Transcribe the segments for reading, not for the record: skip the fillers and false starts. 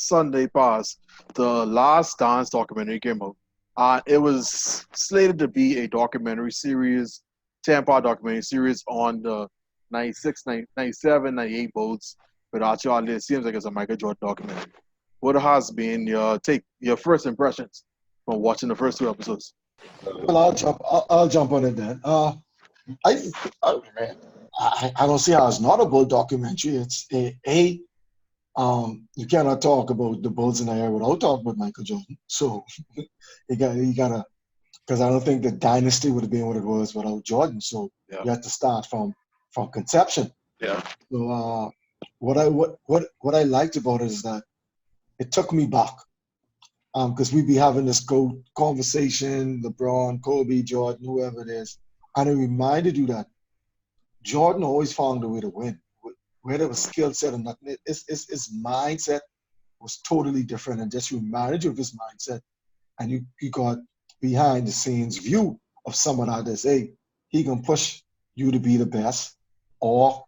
Sunday past, the Last Dance documentary came out. It was slated to be a documentary series, 10-part documentary series on the 96, 97, 98 boats. But actually, it seems like it's a Michael Jordan documentary. What has been your first impressions from watching the first two episodes? Well, I'll jump on it then. I, man, I don't see how it's not a bull documentary. It's you cannot talk about the Bulls in the era without talking about Michael Jordan. So you gotta, because I don't think the dynasty would have been what it was without Jordan. So Yeah, you have to start from conception. yeah, So what I liked about it is that it took me back. Because we be having this conversation, LeBron, Kobe, Jordan, whoever it is, and it reminded you that Jordan always found a way to win. Whether it was skill set or nothing, his mindset was totally different, and just reminded you of his mindset. And you got behind the scenes view of someone out there say, hey, he can push you to be the best, or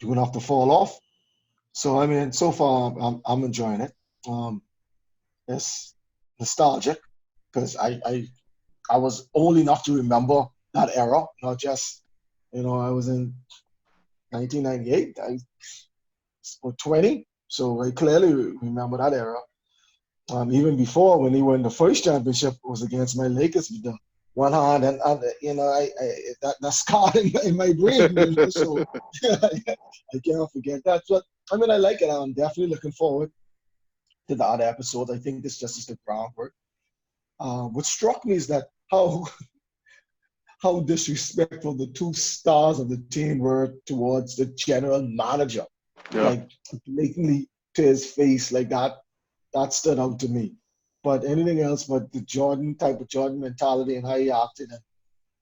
you're gonna have to fall off. So I mean, so far I'm enjoying it. It's nostalgic because I was old enough to remember that era, not just I was in 1998. I was 20, so I clearly remember that era. Even before when he won the first championship was against my Lakers with the one hand, and that scarred in my brain. So I can't forget that. But I mean, I like it. I'm definitely looking forward to the other episodes. I think this just is the groundwork. What struck me is that how disrespectful the two stars of the team were towards the general manager, yeah. like blatantly to his face, like that stood out to me. But anything else but the Jordan type of Jordan mentality and how he acted,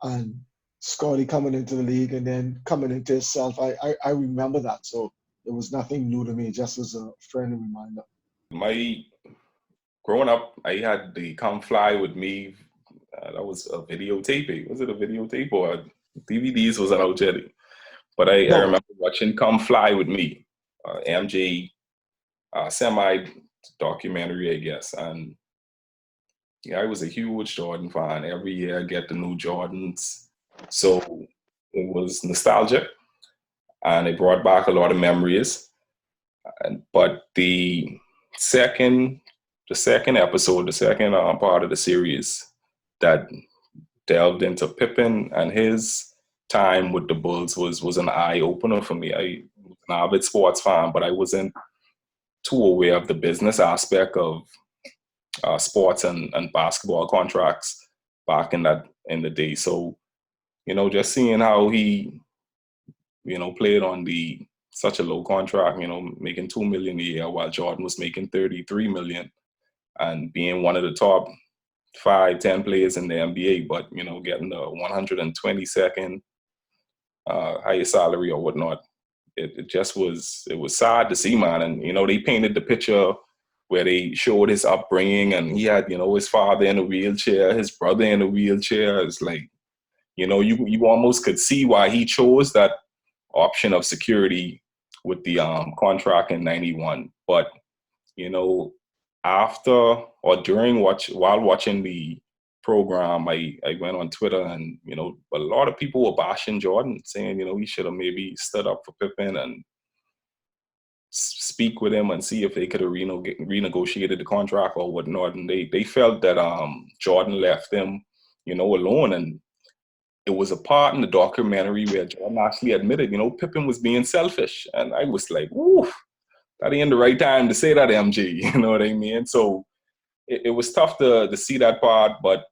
and Scotty coming into the league and then coming into himself, I remember that. So it was nothing new to me, just as a friendly reminder. My growing up, I had the Come Fly With Me. That was a videotape. Was it a videotape or DVDs? Was out yet? But I No, remember watching Come Fly With Me, MJ semi documentary, I guess. And yeah, I was a huge Jordan fan. Every year I get the new Jordans. So it was nostalgic and it brought back a lot of memories. But the second episode, the second part of the series that delved into Pippen and his time with the Bulls was an eye opener for me. I was an avid sports fan, but I wasn't too aware of the business aspect of sports and basketball contracts back in the day. So, just seeing how he, played on such a low contract, making $2 million a year while Jordan was making $33 million, and being one of the top 5-10 players in the NBA, but getting the 122nd highest salary or whatnot. It was sad to see, man. And they painted the picture where they showed his upbringing, and he had his father in a wheelchair, his brother in a wheelchair. It's like you almost could see why he chose that option of security with the contract in '91. But after or while watching the program, I went on Twitter, and a lot of people were bashing Jordan, saying he should have maybe stood up for Pippen and speak with him and see if they could have renegotiated the contract or whatnot. And they felt that Jordan left them alone. And it was a part in the documentary where Jordan actually admitted Pippen was being selfish, and I was like, "Oof, that ain't the right time to say that, MG." You know what I mean? So it was tough to see that part, but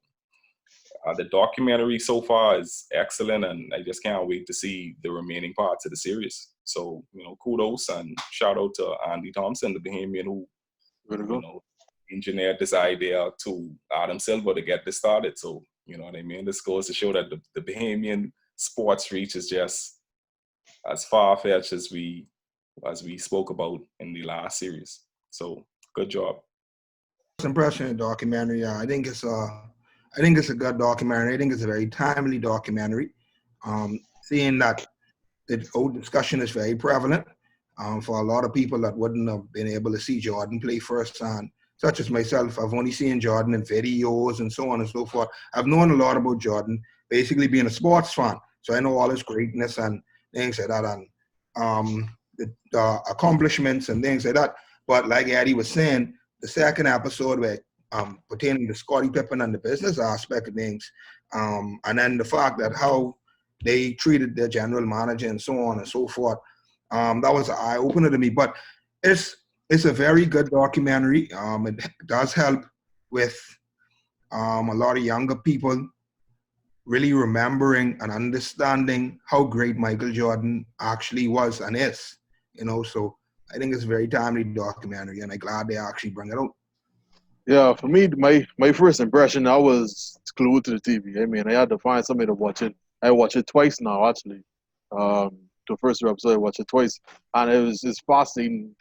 the documentary so far is excellent, and I just can't wait to see the remaining parts of the series. So, kudos and shout out to Andy Thompson, the Bahamian, who, engineered this idea to Adam Silver to get this started. So, you know what I mean? This goes to show that the Bahamian sports reach is just as far-fetched as we spoke about in the last series. So, good job. First impression of the documentary, I think it's a good documentary. I think it's a very timely documentary. Seeing that the old discussion is very prevalent. For a lot of people that wouldn't have been able to see Jordan play firsthand, such as myself, I've only seen Jordan in videos and so on and so forth. I've known a lot about Jordan, basically being a sports fan. So I know all his greatness and things like that, and the accomplishments and things like that. But like Eddie was saying, the second episode where pertaining to Scottie Pippen and the business aspect of things, and then the fact that how they treated their general manager and so on and so forth, that was an eye opener to me. But it's a very good documentary. It does help with a lot of younger people really remembering and understanding how great Michael Jordan actually was and is. So I think it's a very timely documentary, and I'm glad they actually bring it out. Yeah, for me, my first impression, I was glued to the TV. I mean, I had to find somebody to watch it. I watched it twice now, actually. The first episode, I watched it twice, and it's fascinating.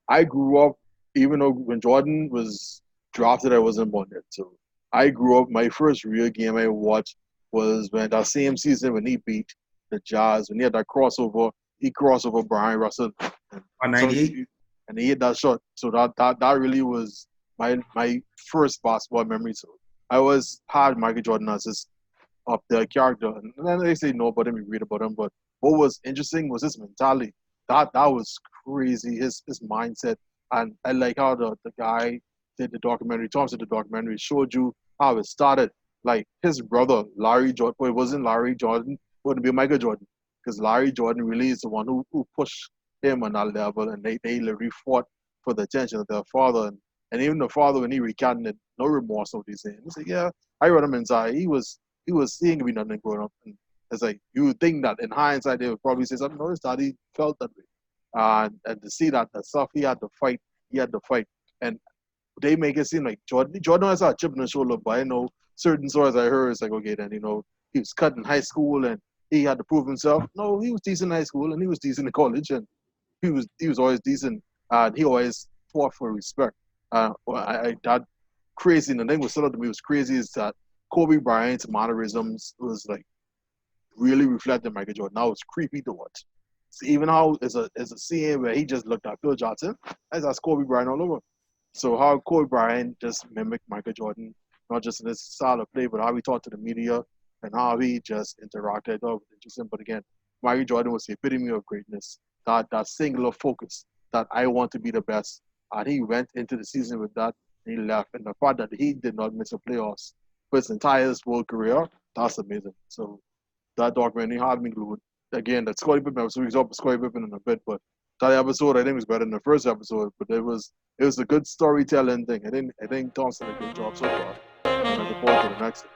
I grew up, even though when Jordan was drafted, I wasn't born yet. So I grew up. My first real game I watched was when that same season when he beat the Jazz, when he had that crossover. He crossed over Brian Russell, On so 98? and he hit that shot. So that really was my first basketball memory. So I always had Michael Jordan as his up there character. And then they say no about him, you read about him. But what was interesting was his mentality. That was crazy, his mindset. And I like how the guy did the documentary, Thompson did the documentary, showed you how it started. Like his brother, Larry Jordan, well, it wasn't Larry Jordan, it would be Michael Jordan. Because Larry Jordan really is the one who pushed him on that level, and they literally fought for the attention of their father. And even the father, when he recanted, no remorse of these things. He said, "Yeah, I read him inside. He was seeing me nothing growing up." And it's like you would think that in hindsight they would probably say something. No, his daddy felt that way, and to see that the stuff he had to fight, and they make it seem like Jordan has a chip on his shoulder. But I know certain stories I heard, it's like, okay, then he was cut in high school and he had to prove himself. No, he was decent in high school and he was decent in college, and he was always decent, and he always fought for respect. That crazy. And the thing was still to me was crazy is that Kobe Bryant's mannerisms was like really reflected Michael Jordan. Now it's creepy to watch. So even how is a scene where he just looked at Phil Johnson, that's Kobe Bryant all over. So how Kobe Bryant just mimicked Michael Jordan, not just in his style of play, but how he talked to the media and how he just interacted. That was interesting. But again, Michael Jordan was the epitome of greatness. That singular focus that I want to be the best. And he went into the season with that and he left. And the fact that he did not miss a playoffs for his entire world career, that's amazing. So that documentary had me glued. Again, that Scottie Pippen episode, we talk about Scottie Pippen in a bit, but that episode I think was better than the first episode, but it was a good storytelling thing. I think Thompson did a good job so far. I'm looking forward to the next one.